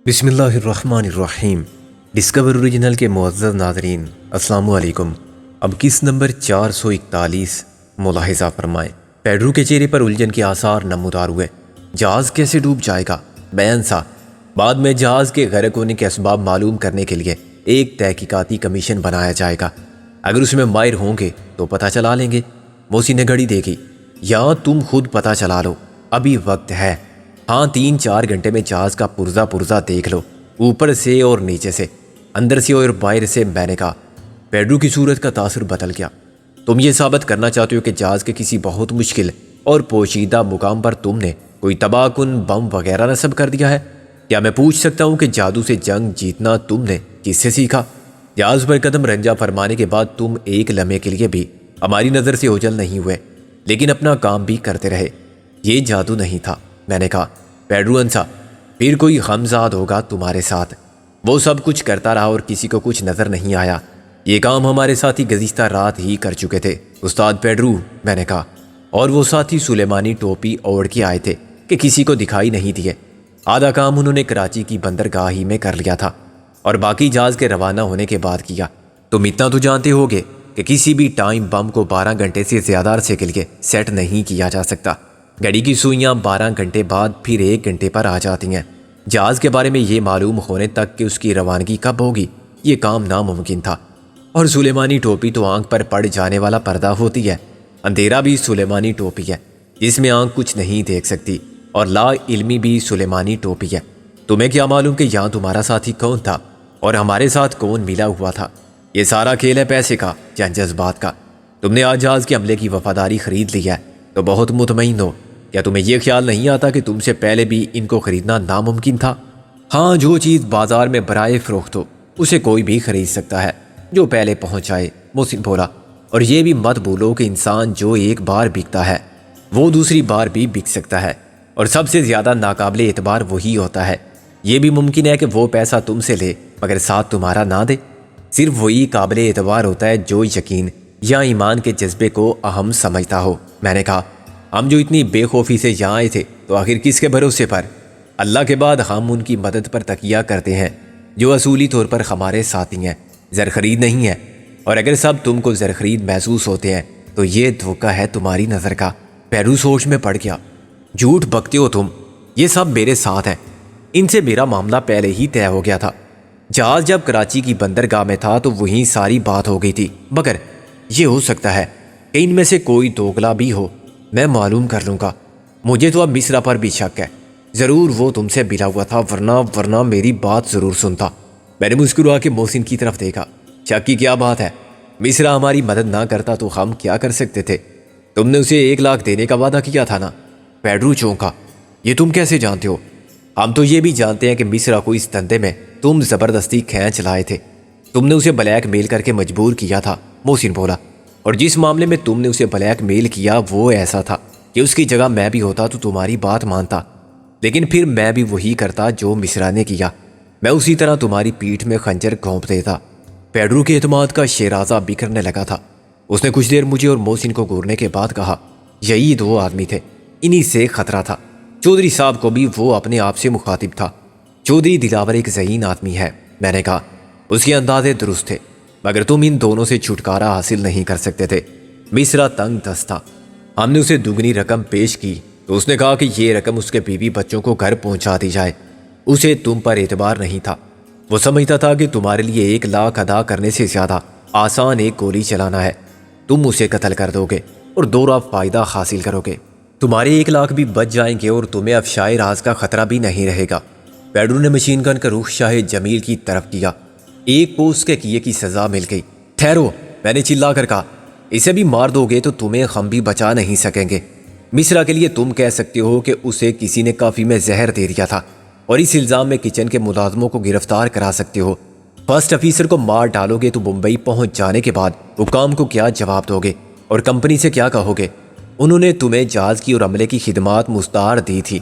بسم اللہ الرحمن الرحیم۔ ڈسکور اوریجنل کے معزز ناظرین، السلام علیکم۔ اب کس نمبر 441 ملاحظہ فرمائیں۔ پیڈرو کے چہرے پر الجھن کے آثار نمودار ہوئے۔ جہاز کیسے ڈوب جائے گا؟ بیان سا بعد میں جہاز کے غرق ہونے کے اسباب معلوم کرنے کے لیے ایک تحقیقاتی کمیشن بنایا جائے گا۔ اگر اس میں ماہر ہوں گے تو پتہ چلا لیں گے۔ موسی نے گھڑی دیکھی۔ یا تم خود پتہ چلا لو، ابھی وقت ہے۔ ہاں 3-4 گھنٹے میں جہاز کا پرزہ دیکھ لو، اوپر سے اور نیچے سے، اندر سے اور باہر سے۔ میں نے کہا۔ پیڈرو کی صورت کا تاثر بدل گیا۔ تم یہ ثابت کرنا چاہتے ہو کہ جہاز کے کسی بہت مشکل اور پوشیدہ مقام پر تم نے کوئی تباہ کن بم وغیرہ نصب کر دیا ہے؟ کیا میں پوچھ سکتا ہوں کہ جادو سے جنگ جیتنا تم نے کس سے سیکھا؟ جہاز پر قدم رنجا فرمانے کے بعد تم ایک لمحے کے لیے بھی ہماری نظر سے اوجھل نہیں ہوئے، لیکن اپنا کام بھی کرتے رہے۔ یہ جادو نہیں تھا، میں نے کہا۔ پیڈرو ہنسا۔ پھر کوئی غمزاد ہوگا تمہارے ساتھ۔ وہ سب کچھ کرتا رہا اور کسی کو کچھ نظر نہیں آیا۔ یہ کام ہمارے ساتھی گزشتہ رات ہی کر چکے تھے استاد پیڈرو، میں نے کہا۔ اور وہ ساتھی سلیمانی ٹوپی اوڑھ کے آئے تھے کہ کسی کو دکھائی نہیں دیے۔ آدھا کام انہوں نے کراچی کی بندرگاہ ہی میں کر لیا تھا اور باقی جہاز کے روانہ ہونے کے بعد کیا۔ تم اتنا تو جانتے ہوگے کہ کسی بھی ٹائم بم کو 12 گھنٹے سے زیادہ عرصے کے لیے سیٹ نہیں کیا جا سکتا۔ گھڑی کی سوئیاں 12 گھنٹے بعد پھر 1 گھنٹے پر آ جاتی ہیں۔ جہاز کے بارے میں یہ معلوم ہونے تک کہ اس کی روانگی کب ہوگی، یہ کام ناممکن تھا۔ اور سلیمانی ٹوپی تو آنکھ پر پڑ جانے والا پردہ ہوتی ہے۔ اندھیرا بھی سلیمانی ٹوپی ہے جس میں آنکھ کچھ نہیں دیکھ سکتی، اور لا علمی بھی سلیمانی ٹوپی ہے۔ تمہیں کیا معلوم کہ یہاں تمہارا ساتھی کون تھا اور ہمارے ساتھ کون ملا ہوا تھا؟ یہ سارا کھیل ہے پیسے کا یا جذبات کا۔ تم نے آج جہاز کے عملے کی وفاداری خرید لی ہے تو بہت مطمئن ہو۔ کیا تمہیں یہ خیال نہیں آتا کہ تم سے پہلے بھی ان کو خریدنا ناممکن تھا؟ ہاں، جو چیز بازار میں برائے فروخت ہو اسے کوئی بھی خرید سکتا ہے جو پہلے پہنچ جائے، محسن بولا۔ اور یہ بھی مت بھولو کہ انسان جو ایک بار بکتا ہے وہ دوسری بار بھی بک سکتا ہے، اور سب سے زیادہ ناقابل اعتبار وہی ہوتا ہے۔ یہ بھی ممکن ہے کہ وہ پیسہ تم سے لے مگر ساتھ تمہارا نہ دے۔ صرف وہی قابل اعتبار ہوتا ہے جو یقین یا ایمان کے جذبے کو اہم سمجھتا ہو، میں نے کہا۔ ہم جو اتنی بے خوفی سے یہاں آئے تھے تو آخر کس کے بھروسے پر؟ اللہ کے بعد ہم ان کی مدد پر تکیہ کرتے ہیں جو اصولی طور پر ہمارے ساتھی ہیں، زرخرید نہیں ہے۔ اور اگر سب تم کو زرخرید محسوس ہوتے ہیں تو یہ دھوکہ ہے تمہاری نظر کا۔ پیڈرو سوچ میں پڑ گیا۔ جھوٹ بکتے ہو تم، یہ سب میرے ساتھ ہیں۔ ان سے میرا معاملہ پہلے ہی طے ہو گیا تھا۔ جہاز جب کراچی کی بندرگاہ میں تھا تو وہیں ساری بات ہو گئی تھی، مگر یہ ہو سکتا ہے کہ ان میں سے کوئی دوگلا بھی ہو۔ میں معلوم کر لوں گا۔ مجھے تو اب مصرا پر بھی شک ہے، ضرور وہ تم سے ملا ہوا تھا، ورنہ میری بات ضرور سنتا۔ میں نے مسکرا کے محسن کی طرف دیکھا۔ شک کی کیا بات ہے؟ مصرا ہماری مدد نہ کرتا تو ہم کیا کر سکتے تھے؟ تم نے اسے 1 لاکھ دینے کا وعدہ کیا تھا نا؟ پیڈرو چونکا۔ یہ تم کیسے جانتے ہو؟ ہم تو یہ بھی جانتے ہیں کہ مصرا کو اس دھندے میں تم زبردستی کھینچ لائے تھے۔ تم نے اسے بلیک میل کر کے مجبور کیا تھا، محسن بولا۔ اور جس معاملے میں تم نے اسے بلیک میل کیا وہ ایسا تھا کہ اس کی جگہ میں بھی ہوتا تو تمہاری بات مانتا، لیکن پھر میں بھی وہی کرتا جو مصرا نے کیا۔ میں اسی طرح تمہاری پیٹھ میں خنجر گھونپ دیتا۔ پیڈرو کے اعتماد کا شیرازہ بکھرنے لگا تھا۔ اس نے کچھ دیر مجھے اور محسن کو گھورنے کے بعد کہا، یہی 2 آدمی تھے، انہی سے خطرہ تھا۔ چودھری صاحب کو بھی وہ اپنے آپ سے مخاطب تھا۔ چودھری دلاور ایک ذہین آدمی ہے، میں نے کہا۔ اس کے اندازے درست تھے، مگر تم ان دونوں سے چھٹکارا حاصل نہیں کر سکتے تھے۔ مصرا تنگ دست تھا۔ ہم نے اسے دگنی رقم پیش کی تو اس نے کہا کہ یہ رقم اس کے بیوی بچوں کو گھر پہنچا دی جائے۔ اسے تم پر اعتبار نہیں تھا۔ وہ سمجھتا تھا کہ تمہارے لیے 1 لاکھ ادا کرنے سے زیادہ آسان ایک گولی چلانا ہے۔ تم اسے قتل کر دو گے اور دوہرا فائدہ حاصل کرو گے۔ تمہارے 1 لاکھ بھی بچ جائیں گے اور تمہیں افشائے راز کا خطرہ بھی نہیں رہے گا۔ پیڈرو نے مشین گن کا رخ شاہ جمیل کی طرف کیا۔ ایک کو اس کے کیے کی سزا مل گئی۔ ٹھہرو، میں نے چلا کر کہا۔ اسے بھی مار دو گے تو تمہیں ہم بھی بچا نہیں سکیں گے۔ مصرا کے لیے تم کہہ سکتے ہو کہ اسے کسی نے کافی میں زہر دے دیا تھا، اور اس الزام میں کچن کے ملازموں کو گرفتار کرا سکتے ہو۔ فرسٹ آفیسر کو مار ڈالو گے تو ممبئی پہنچ جانے کے بعد حکام کو کیا جواب دو گے اور کمپنی سے کیا کہو گے؟ انہوں نے تمہیں جہاز کی اور عملے کی خدمات مستعار دی تھی،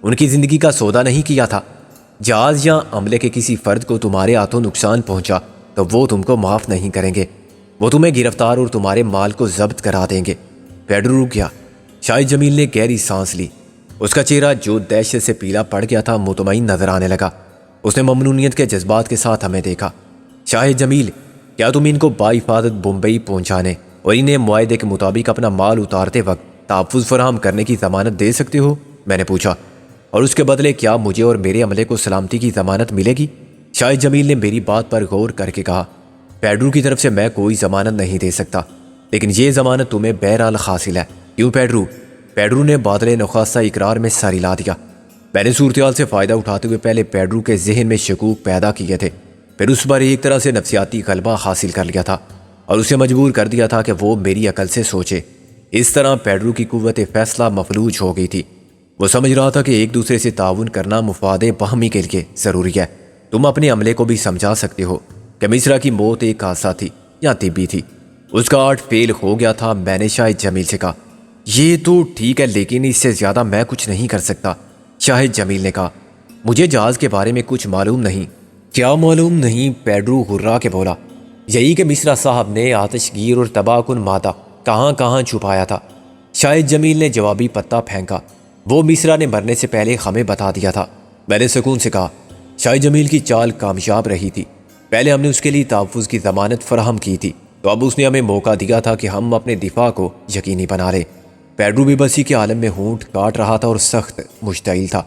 ان کی زندگی کا سودا نہیں کیا تھا۔ جہاز یا عملے کے کسی فرد کو تمہارے ہاتھوں نقصان پہنچا تو وہ تم کو معاف نہیں کریں گے، وہ تمہیں گرفتار اور تمہارے مال کو ضبط کرا دیں گے۔ پیڈرو رک گیا۔ شاہ جمیل نے گہری سانس لی۔ اس کا چہرہ جو دہشت سے پیلا پڑ گیا تھا مطمئن نظر آنے لگا۔ اس نے ممنونیت کے جذبات کے ساتھ ہمیں دیکھا۔ شاہ جمیل، کیا تم ان کو بحفاظت بمبئی پہنچانے اور انہیں معاہدے کے مطابق اپنا مال اتارتے وقت تحفظ فراہم کرنے کی ضمانت دے سکتے ہو؟ میں نے پوچھا۔ اور اس کے بدلے کیا مجھے اور میرے عملے کو سلامتی کی ضمانت ملے گی؟ شاہ جمیل نے میری بات پر غور کر کے کہا، پیڈرو کی طرف سے میں کوئی ضمانت نہیں دے سکتا، لیکن یہ ضمانت تمہیں بہرحال حاصل ہے۔ کیوں پیڈرو؟ پیڈرو نے بادل نخواستہ اقرار میں سر ہلا دیا۔ میں نے صورتحال سے فائدہ اٹھاتے ہوئے پہلے پیڈرو کے ذہن میں شکوک پیدا کیے تھے، پھر اس پر ایک طرح سے نفسیاتی غلبہ حاصل کر لیا تھا اور اسے مجبور کر دیا تھا کہ وہ میری عقل سے سوچے۔ اس طرح پیڈرو کی قوت فیصلہ مفلوج ہو گئی تھی۔ وہ سمجھ رہا تھا کہ ایک دوسرے سے تعاون کرنا مفاد باہمی کے لیے ضروری ہے۔ تم اپنے عملے کو بھی سمجھا سکتے ہو کہ مصرا کی موت ایک حادثہ تھی یا طبی تھی۔ اس کا آرٹ فیل ہو گیا تھا۔ میں نے شاہ جمیل سے کہا، یہ تو ٹھیک ہے لیکن اس سے زیادہ میں کچھ نہیں کر سکتا۔ شاہ جمیل نے کہا، مجھے جہاز کے بارے میں کچھ معلوم نہیں۔ کیا معلوم نہیں؟ پیڈرو غرا کے بولا، یہی کہ مصرا صاحب نے آتش گیر اور تباہ کن مادہ کہاں کہاں چھپایا تھا۔ شاہ جمیل نے جوابی پتہ پھینکا، وہ مصرا نے مرنے سے پہلے ہمیں بتا دیا تھا۔ میں نے سکون سے کہا، شاہ جمیل کی چال کامیاب رہی تھی۔ پہلے ہم نے اس کے لیے تحفظ کی ضمانت فراہم کی تھی، تو اب اس نے ہمیں موقع دیا تھا کہ ہم اپنے دفاع کو یقینی بنا لیں۔ پیڈرو بے بسی کے عالم میں ہونٹ کاٹ رہا تھا اور سخت مشتعل تھا۔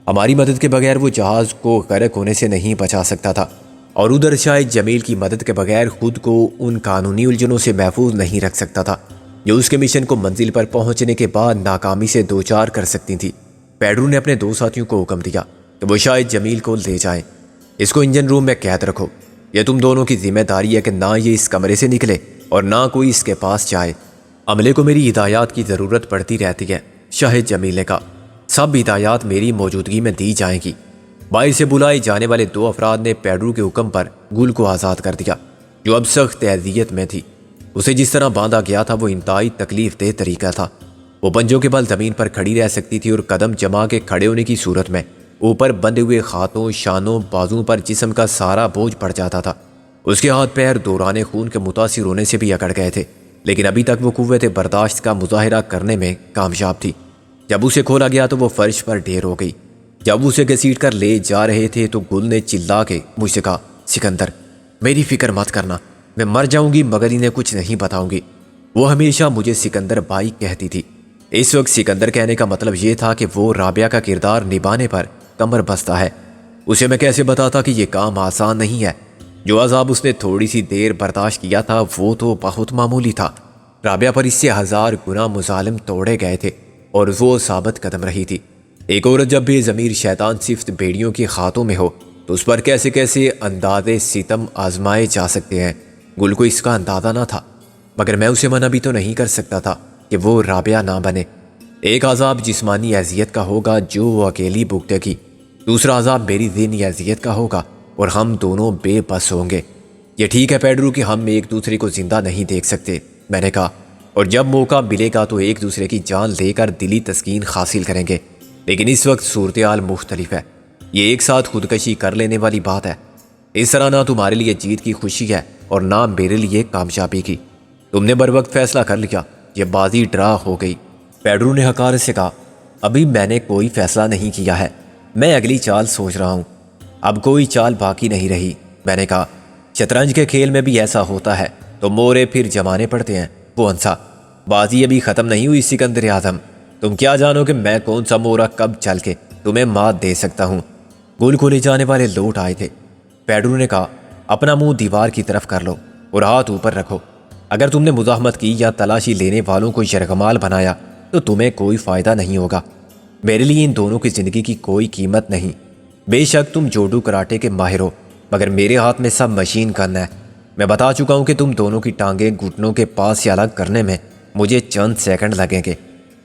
ہماری مدد کے بغیر وہ جہاز کو غرق ہونے سے نہیں بچا سکتا تھا، اور ادھر شاہ جمیل کی مدد کے بغیر خود کو ان قانونی الجھنوں سے محفوظ نہیں رکھ سکتا تھا جو اس کے مشن کو منزل پر پہنچنے کے بعد ناکامی سے دوچار کر سکتی تھی۔ پیڈرو نے اپنے دو ساتھیوں کو حکم دیا کہ وہ شاہ جمیل کو لے جائیں۔ اس کو انجن روم میں قید رکھو۔ یہ تم دونوں کی ذمہ داری ہے کہ نہ یہ اس کمرے سے نکلے اور نہ کوئی اس کے پاس جائے۔ عملے کو میری ہدایات کی ضرورت پڑتی رہتی ہے، شاہ جمیل نے کہا۔ سب ہدایات میری موجودگی میں دی جائیں گی۔ باہر سے بلائے جانے والے دو افراد نے پیڈرو کے حکم پر گل کو آزاد کر دیا، جو اب سخت اذیت میں تھی۔ اسے جس طرح باندھا گیا تھا وہ انتہائی تکلیف دہ طریقہ تھا۔ وہ پنجوں کے بل زمین پر کھڑی رہ سکتی تھی اور قدم جما کے کھڑے ہونے کی صورت میں اوپر بندھے ہوئے ہاتھوں، شانوں، بازوؤں پر جسم کا سارا بوجھ پڑ جاتا تھا۔ اس کے ہاتھ پیر دوران خون کے متاثر ہونے سے بھی اکڑ گئے تھے، لیکن ابھی تک وہ قوت برداشت کا مظاہرہ کرنے میں کامیاب تھی۔ جب اسے کھولا گیا تو وہ فرش پر ڈھیر ہو گئی۔ جب اسے گھسیٹ کر لے جا رہے تھے تو گل نے چلا کے مجھ سے کہا، سکندر، میری فکر مت کرنا، میں مر جاؤں گی مگر انہیں کچھ نہیں بتاؤں گی۔ وہ ہمیشہ مجھے سکندر بھائی کہتی تھی۔ اس وقت سکندر کہنے کا مطلب یہ تھا کہ وہ رابعہ کا کردار نبھانے پر کمر بستہ ہے۔ اسے میں کیسے بتاتا کہ یہ کام آسان نہیں ہے؟ جو عذاب اس نے تھوڑی سی دیر برداشت کیا تھا وہ تو بہت معمولی تھا۔ رابعہ پر اس سے 1000 گنا مظالم توڑے گئے تھے اور وہ ثابت قدم رہی تھی۔ ایک عورت جب بے ضمیر شیطان صفت بیڑیوں کی خاتوں میں ہو تو اس پر کیسے کیسے انداز ستم آزمائے جا سکتے ہیں۔ گل کو اس کا اندازہ نہ تھا، مگر میں اسے منع بھی تو نہیں کر سکتا تھا کہ وہ رابعہ نہ بنے۔ ایک عذاب جسمانی اذیت کا ہوگا جو وہ اکیلی بھگتے گی، دوسرا عذاب میری ذہنی اذیت کا ہوگا اور ہم دونوں بے بس ہوں گے۔ یہ ٹھیک ہے پیڈرو کہ ہم ایک دوسرے کو زندہ نہیں دیکھ سکتے، میں نے کہا، اور جب موقع ملے گا تو ایک دوسرے کی جان لے کر دلی تسکین حاصل کریں گے، لیکن اس وقت صورتحال مختلف ہے۔ یہ ایک ساتھ خودکشی کر لینے والی بات ہے۔ اس طرح نہ تمہارے لیے جیت کی خوشی ہے اور نہ میرے لیے کامیابی کی۔ تم نے بر وقت فیصلہ کر لیا، یہ بازی ڈرا ہو گئی۔ پیڈرو نے حقارت سے کہا، ابھی میں نے کوئی فیصلہ نہیں کیا ہے، میں اگلی چال سوچ رہا ہوں۔ اب کوئی چال باقی نہیں رہی، میں نے کہا۔ شطرنج کے کھیل میں بھی ایسا ہوتا ہے، تو مورے پھر جمانے پڑتے ہیں۔ وہ ہنسا، بازی ابھی ختم نہیں ہوئی سکندر اعظم، تم کیا جانو کہ میں کون سا مورا کب چل کے تمہیں مات دے سکتا ہوں۔ گول کو لے جانے والے لوٹ آئے تھے۔ پیڈرو نے کہا، اپنا منہ دیوار کی طرف کر لو اور ہاتھ اوپر رکھو۔ اگر تم نے مزاحمت کی یا تلاشی لینے والوں کو یرغمال بنایا تو تمہیں کوئی فائدہ نہیں ہوگا۔ میرے لیے ان دونوں کی زندگی کی کوئی قیمت نہیں۔ بے شک تم جوڈو کراٹے کے ماہر ہو، مگر میرے ہاتھ میں سب مشین گن ہے۔ میں بتا چکا ہوں کہ تم دونوں کی ٹانگیں گھٹنوں کے پاس سے الگ کرنے میں مجھے چند سیکنڈ لگیں گے۔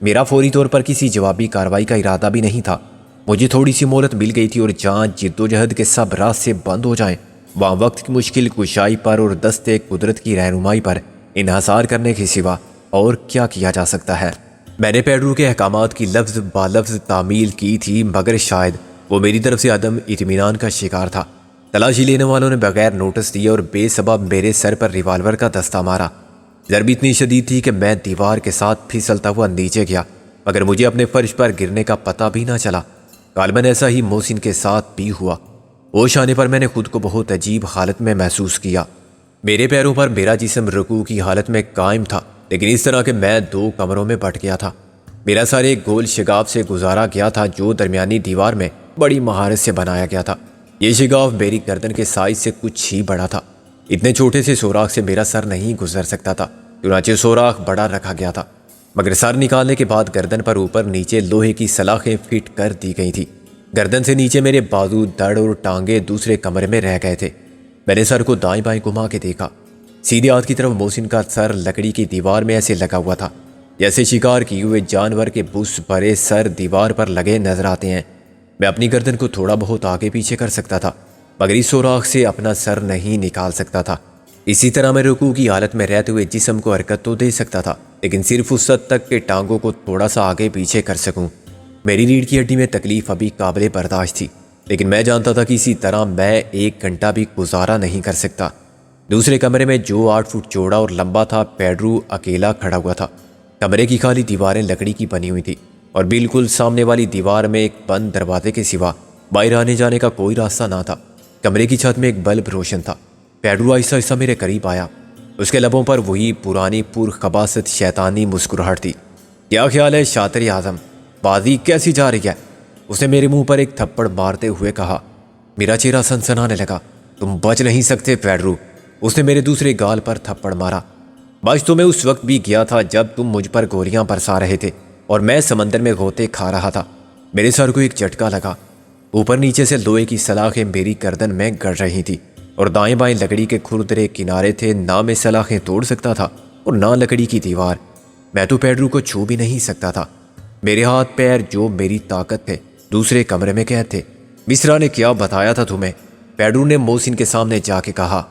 میرا فوری طور پر کسی جوابی کارروائی کا ارادہ بھی نہیں تھا۔ مجھے تھوڑی سی مہلت مل گئی تھی اور جہاں جد و جہد کے سب راستے بند ہو جائیں وہاں وقت کی مشکل کشائی پر اور دست قدرت کی رہنمائی پر انحصار کرنے کے سوا اور کیا کیا جا سکتا ہے؟ میں نے پیڈرو کے احکامات کی لفظ با لفظ تعمیل کی تھی، مگر شاید وہ میری طرف سے عدم اطمینان کا شکار تھا۔ تلاشی لینے والوں نے بغیر نوٹس دیے اور بے سبب میرے سر پر ریوالور کا دستہ مارا۔ ضرب اتنی شدید تھی کہ میں دیوار کے ساتھ پھسلتا ہوا نیچے گیا، مگر مجھے اپنے فرش پر گرنے کا پتہ بھی نہ چلا۔ غالباً ایسا ہی محسن کے ساتھ بھی ہوا۔ ہوش آنے پر میں نے خود کو بہت عجیب حالت میں محسوس کیا۔ میرے پیروں پر میرا جسم رکوع کی حالت میں قائم تھا، لیکن اس طرح کہ میں 2 کمروں میں بٹ گیا تھا۔ میرا سر ایک گول شگاف سے گزارا گیا تھا جو درمیانی دیوار میں بڑی مہارت سے بنایا گیا تھا۔ یہ شگاف میری گردن کے سائز سے کچھ ہی بڑا تھا۔ اتنے چھوٹے سے سوراخ سے میرا سر نہیں گزر سکتا تھا، چنانچہ سوراخ بڑا رکھا گیا تھا، مگر سر نکالنے کے بعد گردن پر اوپر نیچے لوہے کی سلاخیں فٹ کر دی گئی تھی۔ گردن سے نیچے میرے بازو، دڑ اور ٹانگیں دوسرے کمرے میں رہ گئے تھے۔ میں نے سر کو دائیں بائیں گھما کے دیکھا۔ سیدھے ہاتھ کی طرف محسن کا سر لکڑی کی دیوار میں ایسے لگا ہوا تھا جیسے شکار کیے ہوئے جانور کے بس بھرے سر دیوار پر لگے نظر آتے ہیں۔ میں اپنی گردن کو تھوڑا بہت آگے پیچھے کر سکتا تھا، مگر اس سوراخ سے اپنا سر نہیں نکال سکتا تھا۔ اسی طرح میں رکوع کی حالت میں رہتے ہوئے جسم کو حرکت تو دے سکتا تھا، لیکن صرف اس حد تک کہ ٹانگوں کو تھوڑا سا آگے پیچھے کر سکوں۔ میری ریڑھ کی ہڈی میں تکلیف ابھی قابل برداشت تھی، لیکن میں جانتا تھا کہ اسی طرح میں 1 گھنٹہ بھی گزارا نہیں کر سکتا۔ دوسرے کمرے میں جو 8 فٹ چوڑا اور لمبا تھا، پیڈرو اکیلا کھڑا ہوا تھا۔ کمرے کی خالی دیواریں لکڑی کی بنی ہوئی تھی اور بالکل سامنے والی دیوار میں ایک بند دروازے کے سوا باہر آنے جانے کا کوئی راستہ نہ تھا۔ کمرے کی چھت میں ایک بلب روشن تھا۔ پیڈرو آہستہ آہستہ میرے قریب آیا۔ اس کے لبوں پر وہی پرانی پرخباثت شیطانی مسکراہٹ تھی۔ کیا خیال ہے شاطر اعظم، بازی کیسی جا رہی ہے؟ اس نے میرے منہ پر ایک تھپڑ مارتے ہوئے کہا۔ میرا چہرہ سنسنانے لگا۔ تم بچ نہیں سکتے پیڈرو۔ اس نے میرے دوسرے گال پر تھپڑ مارا۔ بچ تو میں اس وقت بھی گیا تھا جب تم مجھ پر گولیاں برسا رہے تھے اور میں سمندر میں غوطے کھا رہا تھا۔ میرے سر کو ایک جھٹکا لگا۔ اوپر نیچے سے لوہے کی سلاخیں میری گردن میں گڑ رہی تھی اور دائیں بائیں لکڑی کے کھردرے کنارے تھے۔ نہ میں سلاخیں توڑ سکتا تھا اور نہ لکڑی کی دیوار۔ میں تو پیڈرو کو چھو بھی نہیں سکتا تھا۔ میرے ہاتھ پیر جو میری طاقت تھے دوسرے کمرے میں قید تھے۔ مصرا نے کیا بتایا تھا تمہیں؟ پیڈرو نے محسن کے سامنے جا کے کہا۔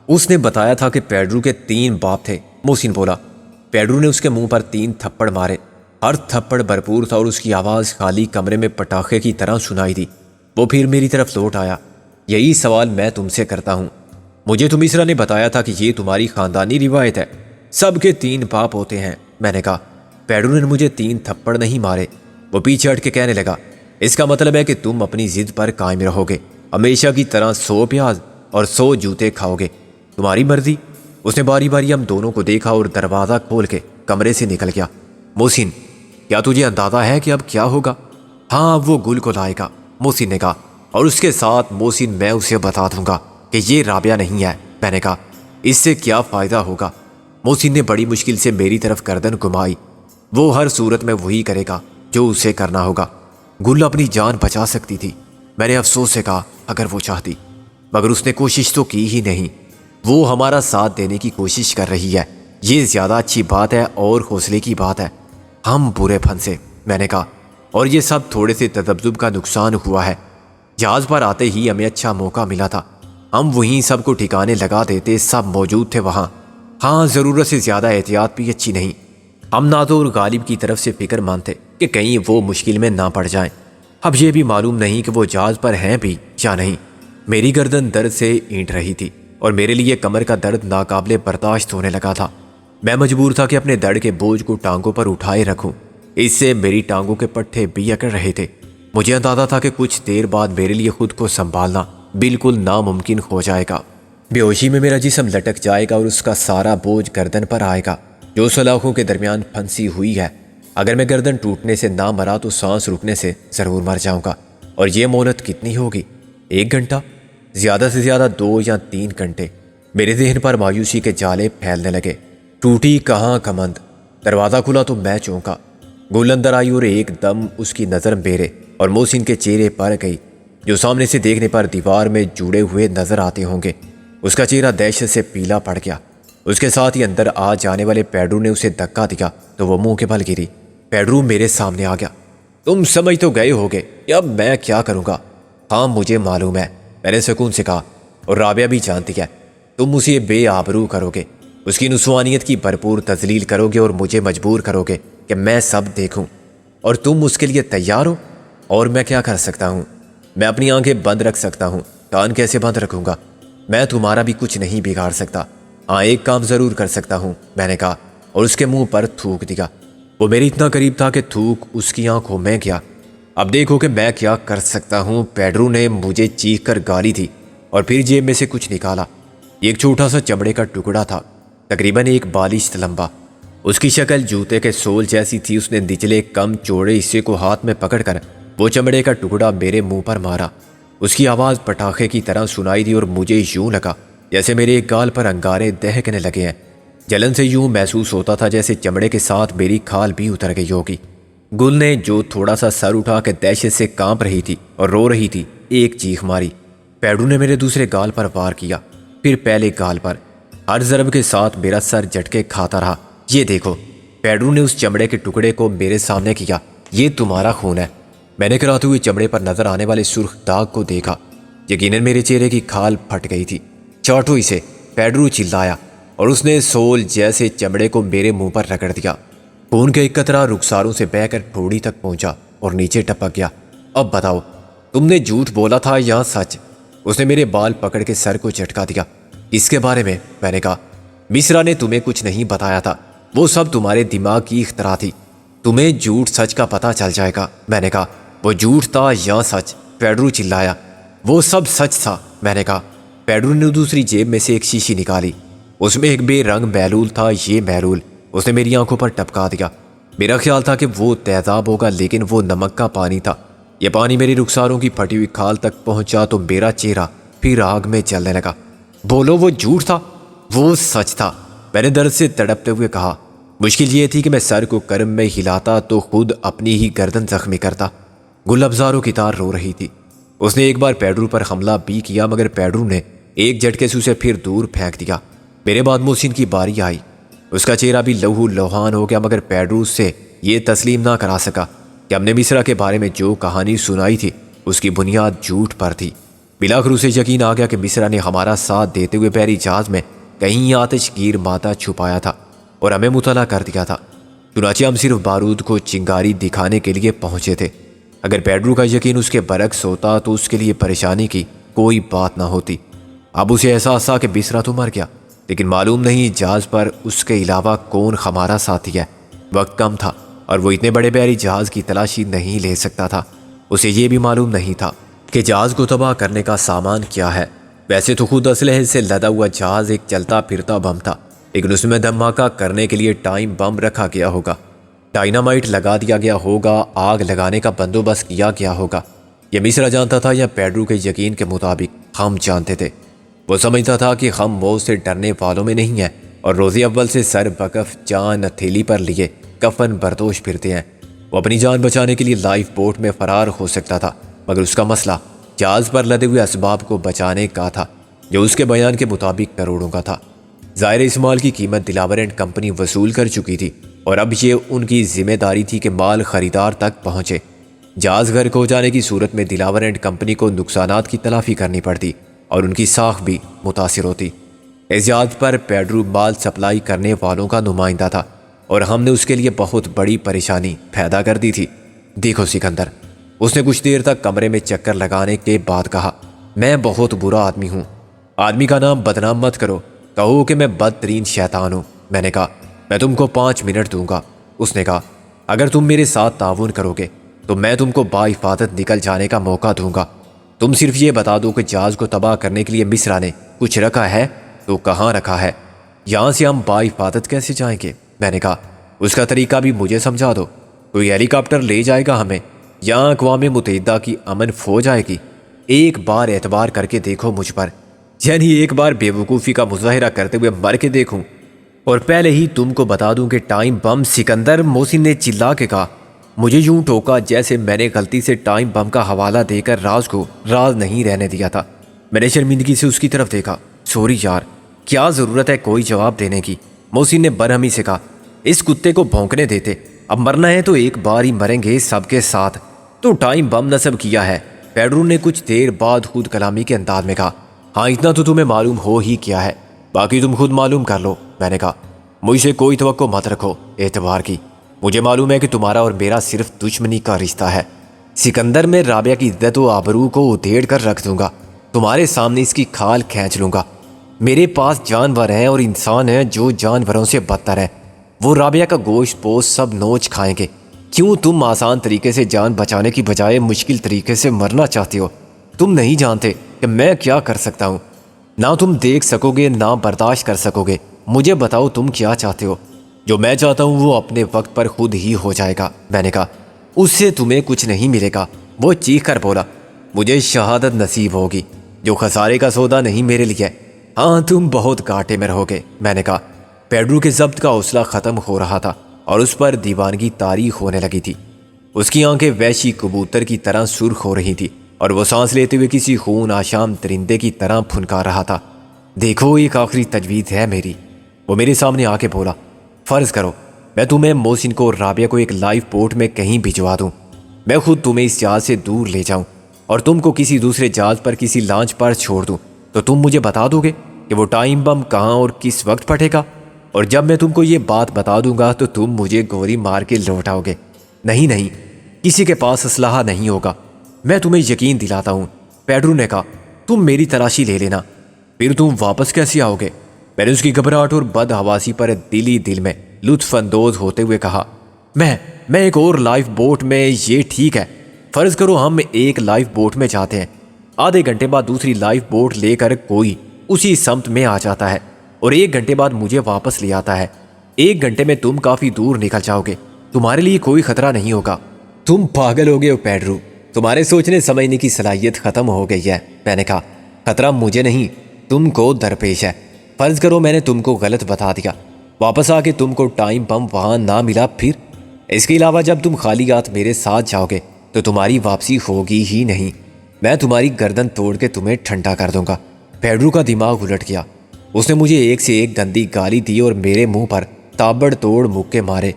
اس نے بتایا تھا کہ پیڈرو کے 3 باپ تھے، محسن بولا۔ پیڈرو نے اس کے منہ پر 3 تھپڑ مارے۔ ہر تھپڑ بھرپور تھا اور اس کی آواز خالی کمرے میں پٹاخے کی طرح سنائی دی۔ وہ پھر میری طرف لوٹ آیا۔ یہی سوال میں تم سے کرتا ہوں۔ مجھے تو مصرا نے بتایا تھا کہ یہ تمہاری خاندانی روایت ہے، سب کے 3 باپ ہوتے ہیں۔ میں نے کہا۔ پیڈرو نے مجھے 3 تھپڑ نہیں مارے۔ وہ پیچھے ہٹ کے کہنے لگا، اس کا مطلب ہے کہ تم اپنی ضد پر قائم رہو گے، ہمیشہ کی طرح 100 پیاز اور 100 جوتے کھاؤ گے، تمہاری مرضی۔ اس نے باری باری ہم دونوں کو دیکھا اور دروازہ کھول کے کمرے سے نکل گیا۔ محسن، کیا تجھے اندازہ ہے کہ اب کیا ہوگا؟ ہاں، وہ گل کو لائے گا، محسن نے کہا، اور اس کے ساتھ محسن میں اسے بتا دوں گا کہ یہ رابعہ نہیں ہے۔ میں نے کہا، اس سے کیا فائدہ ہوگا؟ محسن نے بڑی مشکل سے میری طرف گردن گھمائی۔ وہ ہر صورت میں وہی کرے گا جو اسے کرنا ہوگا۔ گل اپنی جان بچا سکتی تھی، میں نے افسوس سے کہا، اگر وہ چاہتی، مگر اس نے کوشش تو کی ہی نہیں۔ وہ ہمارا ساتھ دینے کی کوشش کر رہی ہے، یہ زیادہ اچھی بات ہے اور حوصلے کی بات ہے۔ ہم برے پھنسے، میں نے کہا، اور یہ سب تھوڑے سے تذبذب کا نقصان ہوا ہے۔ جہاز پر آتے ہی ہمیں اچھا موقع ملا تھا، ہم وہیں سب کو ٹھکانے لگا دیتے، سب موجود تھے وہاں۔ ہاں، ضرورت سے زیادہ احتیاط بھی اچھی نہیں۔ ہم نادر غالب کی طرف سے فکر مند تھے کہ کہیں وہ مشکل میں نہ پڑ جائیں۔ اب یہ بھی معلوم نہیں کہ وہ جہاز پر ہیں بھی یا نہیں۔ میری گردن درد سے اینٹ رہی تھی اور میرے لیے کمر کا درد ناقابل برداشت ہونے لگا تھا۔ میں مجبور تھا کہ اپنے دڑ کے بوجھ کو ٹانگوں پر اٹھائے رکھوں، اس سے میری ٹانگوں کے پٹھے بھی اکڑ رہے تھے۔ مجھے اندازہ تھا کہ کچھ دیر بعد میرے لیے خود کو سنبھالنا بالکل ناممکن ہو جائے گا۔ بے ہوشی میں میرا جسم لٹک جائے گا اور اس کا سارا بوجھ گردن پر آئے گا جو سلاخوں کے درمیان پھنسی ہوئی ہے۔ اگر میں گردن ٹوٹنے سے نہ مرا تو سانس رکنے سے ضرور مر جاؤں گا۔ اور یہ مہلت کتنی ہوگی؟ 1 گھنٹہ؟ زیادہ سے زیادہ 2 یا 3 گھنٹے۔ میرے ذہن پر مایوسی کے جالے پھیلنے لگے۔ ٹوٹی کہاں کمند؟ دروازہ کھلا تو میں چونکا۔ گل اندر آئی اور ایک دم اس کی نظر میرے اور محسن کے چہرے پر گئی، جو سامنے سے دیکھنے پر دیوار میں جڑے ہوئے نظر آتے ہوں گے۔ اس کا چہرہ دہشت سے پیلا پڑ گیا۔ اس کے ساتھ ہی اندر آ جانے والے پیڈرو نے اسے دھکا دیا تو وہ منہ کے بل گری۔ پیڈرو میرے سامنے آ گیا۔ تم سمجھ تو گئے ہوگے کہ اب میں کیا کروں گا؟ ہاں، مجھے معلوم ہے، میں نے سکون سے کہا، اور رابعہ بھی جانتی ہے۔ تم اسے بے آبرو کرو گے، اس کی نسوانیت کی بھرپور تذلیل کرو گے اور مجھے مجبور کرو گے کہ میں سب دیکھوں، اور تم اس کے لیے تیار ہو؟ اور میں کیا کر سکتا ہوں؟ میں اپنی آنکھیں بند رکھ سکتا ہوں، کان کیسے بند رکھوں گا؟ میں تمہارا بھی کچھ نہیں بگاڑ سکتا۔ ہاں، ایک کام ضرور کر سکتا ہوں، میں نے کہا، اور اس کے منہ پر تھوک دیا۔ وہ میری اتنا قریب تھا کہ تھوک اس کی آنکھوں میں گیا۔ اب دیکھو کہ میں کیا کر سکتا ہوں۔ پیڈرو نے مجھے چیخ کر گالی دی اور پھر جیب میں سے کچھ نکالا۔ ایک چھوٹا سا چمڑے کا ٹکڑا تھا، تقریباً ایک بالشت لمبا۔ اس کی شکل جوتے کے سول جیسی تھی۔ اس نے نچلے کم چوڑے حصے کو ہاتھ میں پکڑ کر وہ چمڑے کا ٹکڑا میرے منہ پر مارا۔ اس کی آواز پٹاخے کی طرح سنائی دی اور مجھے یوں لگا جیسے میرے ایک گال پر انگارے دہکنے لگے ہیں۔ جلن سے یوں محسوس ہوتا تھا جیسے چمڑے کے ساتھ میری کھال بھی اتر گئی ہوگی۔ گل نے، جو تھوڑا سا سر اٹھا کے دہشت سے کانپ رہی تھی اور رو رہی تھی، ایک چیخ ماری۔ پیڈرو نے میرے دوسرے گال پر وار کیا، پھر پہلے گال پر۔ ہر ضرب کے ساتھ میرا سر جھٹکے کھاتا رہا۔ یہ دیکھو، پیڈرو نے اس چمڑے کے ٹکڑے کو میرے سامنے کیا، یہ تمہارا خون ہے۔ میں نے کراتے ہوئے چمڑے پر نظر آنے والے سرخ داغ کو دیکھا۔ یقیناً میرے چہرے کی کھال پھٹ گئی تھی۔ چاٹو اسے، پیڈرو چلایا اور اس نے سول جیسے چمڑے کو میرے منہ پر رگڑ دیا۔ خون کا ایک قطرہ رخساروں سے بہہ کر ٹھوڑی تک پہنچا اور نیچے ٹپک گیا۔ اب بتاؤ، تم نے جھوٹ بولا تھا یا سچ؟ اس نے میرے بال پکڑ کے سر کو جھٹکا دیا۔ اس کے بارے میں نے کہا، مصرا نے تمہیں کچھ نہیں بتایا تھا، وہ سب تمہارے دماغ کی اختراع تھی۔ تمہیں جھوٹ سچ کا پتہ چل جائے گا۔ میں نے کہا، وہ جھوٹ تھا یا سچ؟ پیڈرو چلایا۔ وہ سب سچ تھا، میں نے کہا۔ پیڈرو نے دوسری جیب میں سے ایک شیشی نکالی، اس میں ایک بے رنگ محلول تھا۔ یہ محلول اس نے میری آنکھوں پر ٹپکا دیا۔ میرا خیال تھا کہ وہ تیزاب ہوگا، لیکن وہ نمک کا پانی تھا۔ یہ پانی میری رخساروں کی پھٹی ہوئی کھال تک پہنچا تو میرا چہرہ پھر آگ میں جلنے لگا۔ بولو، وہ جھوٹ تھا؟ وہ سچ تھا، میں نے درد سے تڑپتے ہوئے کہا۔ مشکل یہ تھی کہ میں سر کو کرم میں ہلاتا تو خود اپنی ہی گردن زخمی کرتا۔ گل ابزاروں کی تار رو رہی تھی۔ اس نے ایک بار پیڈرو پر حملہ بھی کیا، مگر پیڈرو نے ایک جھٹکے سے اسے پھر دور پھینک دیا۔ میرے بعد محسن کی باری آئی۔ اس کا چہرہ بھی لہو لوہان ہو گیا، مگر پیڈرو سے یہ تسلیم نہ کرا سکا کہ ہم نے مصرا کے بارے میں جو کہانی سنائی تھی اس کی بنیاد جھوٹ پر تھی۔ بلاخر اسے یقین آ گیا کہ مصرا نے ہمارا ساتھ دیتے ہوئے بحری جہاز میں کہیں آتش گیر مادہ چھپایا تھا اور ہمیں مطلع کر دیا تھا۔ چنانچہ ہم صرف بارود کو چنگاری دکھانے کے لیے پہنچے تھے۔ اگر پیڈرو کا یقین اس کے برعکس ہوتا تو اس کے لیے پریشانی کی کوئی بات نہ ہوتی۔ اب اسے احساس تھا کہ مصرا تو مر گیا، لیکن معلوم نہیں جہاز پر اس کے علاوہ کون ہمارا ساتھی ہے۔ وقت کم تھا اور وہ اتنے بڑے بحری جہاز کی تلاشی نہیں لے سکتا تھا۔ اسے یہ بھی معلوم نہیں تھا کہ جہاز کو تباہ کرنے کا سامان کیا ہے۔ ویسے تو خود اسلحے سے لدا ہوا جہاز ایک چلتا پھرتا بم تھا، لیکن اس میں دھماکہ کرنے کے لیے ٹائم بم رکھا گیا ہوگا، ڈائنامائٹ لگا دیا گیا ہوگا، آگ لگانے کا بندوبست کیا گیا ہوگا۔ یہ مصرا جانتا تھا یا پیڈرو کے یقین کے مطابق ہم جانتے تھے؟ وہ سمجھتا تھا کہ ہم موت سے ڈرنے والوں میں نہیں ہیں اور روزی اول سے سر بکف جان ہتھیلی پر لیے کفن بردوش پھرتے ہیں۔ وہ اپنی جان بچانے کے لیے لائف بوٹ میں فرار ہو سکتا تھا، مگر اس کا مسئلہ جہاز پر لدے ہوئے اسباب کو بچانے کا تھا، جو اس کے بیان کے مطابق کروڑوں کا تھا۔ ظاہر اس مال کی قیمت دلاور اینڈ کمپنی وصول کر چکی تھی اور اب یہ ان کی ذمہ داری تھی کہ مال خریدار تک پہنچے۔ جہاز غرق ہو جانے کی صورت میں دلاور اینڈ کمپنی کو نقصانات کی تلافی کرنی پڑتی اور ان کی ساکھ بھی متاثر ہوتی۔ اس جہاز پر پیڈرو مال سپلائی کرنے والوں کا نمائندہ تھا اور ہم نے اس کے لیے بہت بڑی پریشانی پیدا کر دی تھی۔ دیکھو سکندر، اس نے کچھ دیر تک کمرے میں چکر لگانے کے بعد کہا، میں بہت برا آدمی ہوں۔ آدمی کا نام بدنام مت کرو، کہو کہ میں بدترین شیطان ہوں۔ میں نے کہا، میں تم کو 5 منٹ دوں گا۔ اس نے کہا، اگر تم میرے ساتھ تعاون کرو گے تو میں تم کو باحفاظت نکل جانے کا موقع دوں گا۔ تم صرف یہ بتا دو کہ جہاز کو تباہ کرنے کے لیے مصرا نے کچھ رکھا ہے تو کہاں رکھا ہے؟ یہاں سے ہم باحفاظت کیسے جائیں گے؟ میں نے کہا، اس کا طریقہ بھی مجھے سمجھا دو۔ کوئی ہیلی کاپٹر لے جائے گا ہمیں یا اقوام متحدہ کی امن فوج آئے گی؟ ایک بار اعتبار کر کے دیکھو مجھ پر، یعنی ایک بار بے وقوفی کا مظاہرہ کرتے ہوئے مر کے دیکھوں۔ اور پہلے ہی تم کو بتا دوں کہ ٹائم بم سکندر، محسن نے چلا کے کہا۔ مجھے یوں ٹوکا جیسے میں نے غلطی سے ٹائم بم کا حوالہ دے کر راز کو راز نہیں رہنے دیا تھا۔ میں نے شرمندگی سے اس کی طرف دیکھا۔ سوری یار، کیا ضرورت ہے کوئی جواب دینے کی؟ محسن نے برہمی سے کہا، اس کتے کو بھونکنے دیتے، اب مرنا ہے تو ایک بار ہی مریں گے سب کے ساتھ۔ تو ٹائم بم نصب کیا ہے؟ پیڈرو نے کچھ دیر بعد خود کلامی کے انداز میں کہا، ہاں اتنا تو تمہیں معلوم ہو ہی کیا ہے، باقی تم خود معلوم کر لو۔ میں نے کہا، مجھ سے کوئی توقع مت رکھو اعتبار کی، مجھے معلوم ہے کہ تمہارا اور میرا صرف دشمنی کا رشتہ ہے۔ سکندر، میں رابعہ کی عزت و آبرو کو ادھیڑ کر رکھ دوں گا، تمہارے سامنے اس کی کھال کھینچ لوں گا۔ میرے پاس جانور ہیں اور انسان ہیں جو جانوروں سے بدتر ہیں، وہ رابعہ کا گوشت پوست سب نوچ کھائیں گے، کیوں تم آسان طریقے سے جان بچانے کی بجائے مشکل طریقے سے مرنا چاہتے ہو؟ تم نہیں جانتے کہ میں کیا کر سکتا ہوں۔ نہ تم دیکھ سکو گے نہ برداشت کر سکو گے۔ مجھے بتاؤ تم کیا چاہتے ہو؟ جو میں چاہتا ہوں وہ اپنے وقت پر خود ہی ہو جائے گا۔ میں نے کہا اس سے تمہیں کچھ نہیں ملے گا۔ وہ چیخ کر بولا مجھے شہادت نصیب ہوگی جو خسارے کا سودا نہیں میرے لیے۔ ہاں تم بہت گھاٹے میں رہو گے۔ میں نے کہا پیڈرو کے ضبط کا حوصلہ ختم ہو رہا تھا اور اس پر دیوانگی طاری ہونے لگی تھی۔ اس کی آنکھیں وحشی کبوتر کی طرح سرخ ہو رہی تھی اور وہ سانس لیتے ہوئے کسی خون آشام درندے کی طرح پھنکار رہا تھا۔ دیکھو ایک آخری تجویز ہے میری، وہ میرے سامنے آ کے بولا۔ فرض کرو میں تمہیں محسن کو اور رابعہ کو ایک لائف بوٹ میں کہیں بھجوا دوں، میں خود تمہیں اس جہاز سے دور لے جاؤں اور تم کو کسی دوسرے جہاز پر کسی لانچ پر چھوڑ دوں، تو تم مجھے بتا دو گے کہ وہ ٹائم بم کہاں اور کس وقت پھٹے گا؟ اور جب میں تم کو یہ بات بتا دوں گا تو تم مجھے گولی مار کے لوٹاؤ گے۔ نہیں نہیں، کسی کے پاس اسلحہ نہیں ہوگا، میں تمہیں یقین دلاتا ہوں۔ پیڈرو نے کہا تم میری تلاشی لے لینا، پھر تم واپس کیسے آؤ گے؟ میں نے اس کی گھبراہٹ اور بدحواسی پر دل میں لطف اندوز ہوتے ہوئے کہا میں ایک اور لائف بوٹ میں، یہ ٹھیک ہے۔ فرض کرو ہم ایک لائف بوٹ میں جاتے ہیں، آدھے گھنٹے بعد دوسری لائف بوٹ لے کر کوئی اسی سمت میں آ جاتا ہے اور 1 گھنٹے بعد مجھے واپس لے آتا ہے۔ 1 گھنٹے میں تم کافی دور نکل جاؤ گے، تمہارے لیے کوئی خطرہ نہیں ہوگا۔ تم پاگل ہو گئے ہو پیڈرو، تمہارے سوچنے سمجھنے کی صلاحیت ختم ہو گئی ہے۔ میں نے کہا خطرہ مجھے نہیں تم کو درپیش ہے۔ فرض کرو میں نے تم کو غلط بتا دیا، واپس آ کے تم کو ٹائم بم وہاں نہ ملا، پھر؟ اس کے علاوہ جب تم خالی ہاتھ میرے ساتھ جاؤ گے تو تمہاری واپسی ہوگی ہی نہیں، میں تمہاری گردن توڑ کے تمہیں ٹھنڈا کر دوں گا۔ پیڈرو کا دماغ الٹ گیا، اس نے مجھے ایک سے ایک گندی گالی دی اور میرے منہ پر تابڑ توڑ مکے مارے۔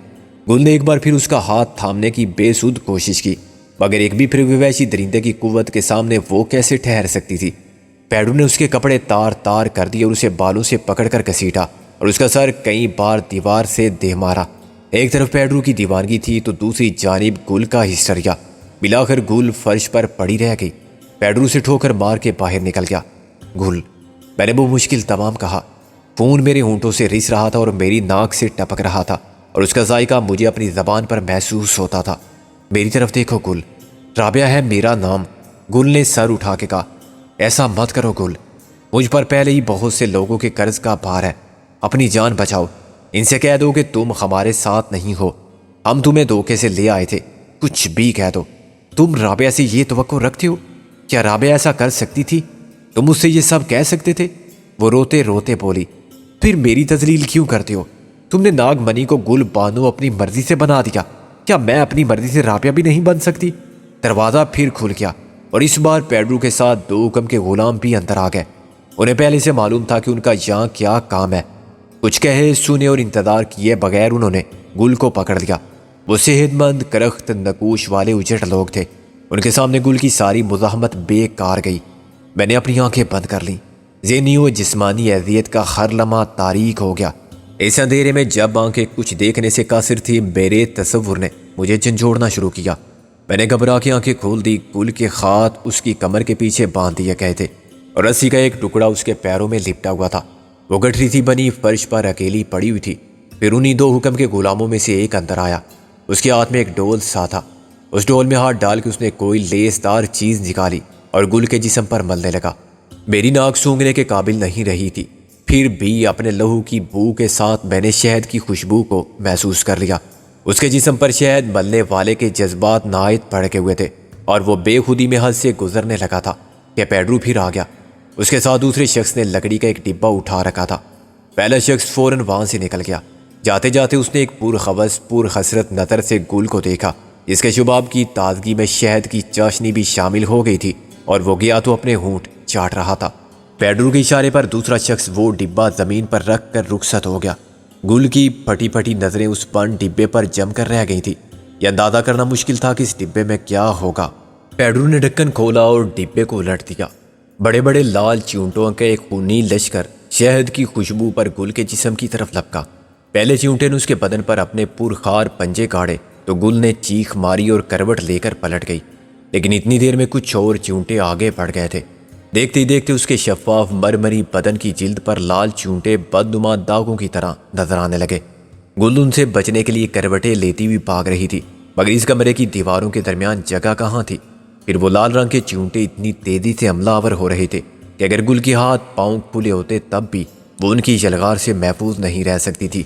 گل نے ایک بار پھر اس کا ہاتھ تھامنے کی بے سود کوشش کی، مگر ایک بھی پھر وحشی درندے کی قوت کے سامنے وہ کیسے ٹھہر سکتی تھی؟ پیڈرو نے اس کے کپڑے تار تار کر دیے اور اسے بالوں سے پکڑ کر گھسیٹا اور اس کا سر کئی بار دیوار سے دے مارا۔ ایک طرف پیڈرو کی دیوانگی تھی تو دوسری جانب گل کا ہسٹریا۔ بلاخر گل فرش پر پڑی رہ گئی، پیڈرو سے ٹھوکر مار کے باہر نکل گیا۔ گل، میں نے وہ مشکل تمام کہا۔ خون میرے ہونٹوں سے رس رہا تھا اور میری ناک سے ٹپک رہا تھا اور اس کا ذائقہ مجھے اپنی زبان پر محسوس ہوتا تھا۔ میری طرف دیکھو گل، رابعہ ہے میرا نام۔ گل نے سر اٹھا کے کہا ایسا مت کرو گل، مجھ پر پہلے ہی بہت سے لوگوں کے قرض کا بھار ہے، اپنی جان بچاؤ۔ ان سے کہہ دو کہ تم ہمارے ساتھ نہیں ہو، ہم تمہیں دھوکے سے لے آئے تھے، کچھ بھی کہہ دو۔ تم رابعہ سے یہ توقع رکھتے ہو؟ کیا رابعہ ایسا کر سکتی تھی؟ تم اس سے یہ سب کہہ سکتے تھے؟ وہ روتے روتے بولی پھر میری تذلیل کیوں کرتے ہو؟ تم نے ناگ منی کو گل بانو اپنی مرضی سے بنا دیا، کیا میں اپنی مرضی سے رابعہ بھی نہیں بن سکتی؟ دروازہ پھر کھل گیا اور اس بار پیڈرو کے ساتھ 2 حکم کے غلام بھی اندر آ گئے۔ انہیں پہلے سے معلوم تھا کہ ان کا یہاں کیا کام ہے۔ کچھ کہے سنے اور انتظار کیے بغیر انہوں نے گل کو پکڑ لیا۔ وہ صحت مند کرخت نکوش والے اجڑ لوگ تھے، ان کے سامنے گل کی ساری مزاحمت بیکار گئی۔ میں نے اپنی آنکھیں بند کر لیں، ذہنی و جسمانی اذیت کا ہر لمحہ تاریک ہو گیا۔ اس اندھیرے میں جب آنکھیں کچھ دیکھنے سے قاصر تھی، میرے تصور نے مجھے جھنجھوڑنا شروع کیا۔ میں نے گھبرا کے آنکھیں کھول دی۔ گل کے ہاتھ اس کی کمر کے پیچھے باندھ دیے گئے تھے اور رسی کا ایک ٹکڑا اس کے پیروں میں لپٹا ہوا تھا۔ وہ گٹھری سی بنی فرش پر اکیلی پڑی ہوئی تھی۔ پھر انہی 2 حکم کے غلاموں میں سے ایک اندر آیا، اس کے ہاتھ میں ایک ڈول سا تھا۔ اس ڈول میں ہاتھ ڈال کے اس نے کوئی لیس دار چیز نکالی اور گل کے جسم پر ملنے لگا۔ میری ناک سونگھنے کے قابل نہیں رہی تھی، پھر بھی اپنے لہو کی بو کے ساتھ میں نے شہد کی خوشبو کو محسوس کر لیا۔ اس کے جسم پر شہد ملنے والے کے جذبات نہایت بھڑکے ہوئے تھے اور وہ بے خودی میں حد سے گزرنے لگا تھا کہ پیڈرو پھر آ گیا۔ اس کے ساتھ دوسرے شخص نے لکڑی کا ایک ڈبہ اٹھا رکھا تھا۔ پہلا شخص فوراً وہاں سے نکل گیا۔ جاتے جاتے اس نے ایک پرخوص پرحسرت نظر سے گل کو دیکھا، جس کے شباب کی تازگی میں شہد کی چاشنی بھی شامل ہو گئی تھی اور وہ گیا تو اپنے ہونٹ چاٹ رہا تھا۔ پیڈرو کے اشارے پر دوسرا شخص وہ ڈبہ زمین پر رکھ کر رخصت ہو گیا۔ گل کی پھٹی پھٹی نظریں اس بند ڈبے پر جم کر رہ گئی تھی۔ یہ اندازہ کرنا مشکل تھا کہ اس ڈبے میں کیا ہوگا۔ پیڈرو نے ڈھکن کھولا اور ڈبے کو الٹ دیا۔ بڑے بڑے لال چیونٹوں کا ایک خونی لشکر شہد کی خوشبو پر گل کے جسم کی طرف لپکا۔ پہلے چیونٹے نے اس کے بدن پر اپنے پرخار پنجے گاڑے تو گل نے چیخ ماری اور کروٹ لے کر پلٹ گئی، لیکن اتنی دیر میں کچھ اور چیونٹے آگے بڑھ گئے تھے۔ دیکھتے ہی دیکھتے اس کے شفاف مرمری بدن کی جلد پر لال چیونٹے بدنما داغوں کی طرح نظر آنے لگے۔ گل ان سے بچنے کے لیے کروٹیں لیتی ہوئی بھاگ رہی تھی۔ مگر اس کمرے کی دیواروں کے درمیان جگہ کہاں تھی؟ پھر وہ لال رنگ کے چیونٹے اتنی تیزی سے حملہ آور ہو رہے تھے کہ اگر گل کے ہاتھ پاؤں کھلے ہوتے تب بھی وہ ان کی جلغار سے محفوظ نہیں رہ سکتی تھی۔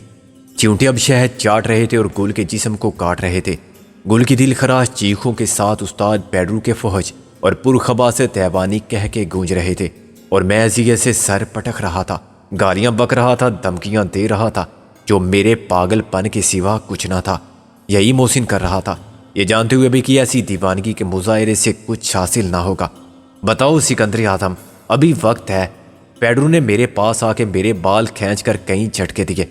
چیونٹے اب شہد چاٹ رہے تھے اور گل کے جسم کو کاٹ رہے تھے۔ گل کی دل خراش چیخوں کے ساتھ استاد پیڈرو کے فوج اور پرخبا سے تیبانی کہہ کے گونج رہے تھے، اور میں اذیت سے سر پٹک رہا تھا، گالیاں بک رہا تھا، دھمکیاں دے رہا تھا، جو میرے پاگل پن کے سوا کچھ نہ تھا۔ یہی محسن کر رہا تھا، یہ جانتے ہوئے بھی کہ ایسی دیوانگی کے مظاہرے سے کچھ حاصل نہ ہوگا۔ بتاؤ سکندر اعظم، ابھی وقت ہے۔ پیڈرو نے میرے پاس آ کے میرے بال کھینچ کر کئی جھٹکے دیے۔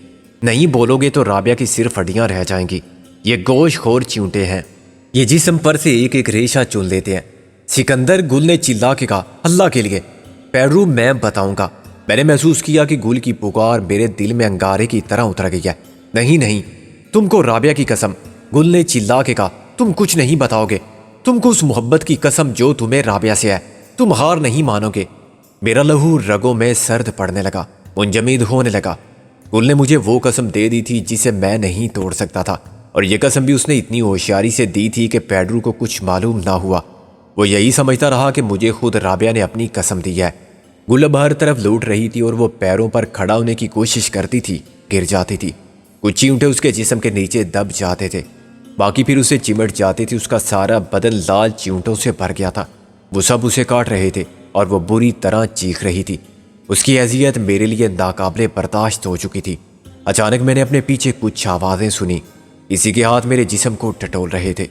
نہیں بولو گے تو رابعہ کی صرف ہڈیاں رہ جائیں گی۔ یہ گوشت خور چیونٹے ہیں، یہ جسم پر سے ایک ایک ریشہ چن لیتے ہیں۔ سکندر، گل نے چلا کے کہا، اللہ کے لیے پیڈرو میں بتاؤں گا۔ میں نے محسوس کیا کہ گل کی پکار میرے دل میں انگارے کی طرح اتر گئی ہے۔ نہیں نہیں، تم کو رابعہ کی قسم، گل نے چلا کے کہا، تم کچھ نہیں بتاؤ گے۔ تم کو اس محبت کی قسم جو تمہیں رابعہ سے ہے، تم ہار نہیں مانو گے۔ میرا لہو رگوں میں سرد پڑنے لگا، منجمد ہونے لگا۔ گل نے مجھے وہ قسم دے دی تھی جسے میں نہیں توڑ سکتا تھا، اور یہ قسم بھی اس نے اتنی ہوشیاری سے دی تھی کہ پیڈرو کو کچھ معلوم نہ ہوا۔ وہ یہی سمجھتا رہا کہ مجھے خود رابعہ نے اپنی قسم دی ہے۔ گل اب ہر طرف لوٹ رہی تھی اور وہ پیروں پر کھڑا ہونے کی کوشش کرتی تھی، گر جاتی تھی۔ کچھ چیونٹے اس کے جسم کے نیچے دب جاتے تھے، باقی پھر اسے چمٹ جاتے تھے۔ اس کا سارا بدن لال چیونٹوں سے بھر گیا تھا، وہ سب اسے کاٹ رہے تھے اور وہ بری طرح چیخ رہی تھی۔ اس کی اذیت میرے لیے ناقابل برداشت ہو چکی تھی۔ اچانک میں نے اپنے پیچھے کچھ آوازیں سنی، کسی کے ہاتھ میرے جسم کو ٹٹول رہے تھے۔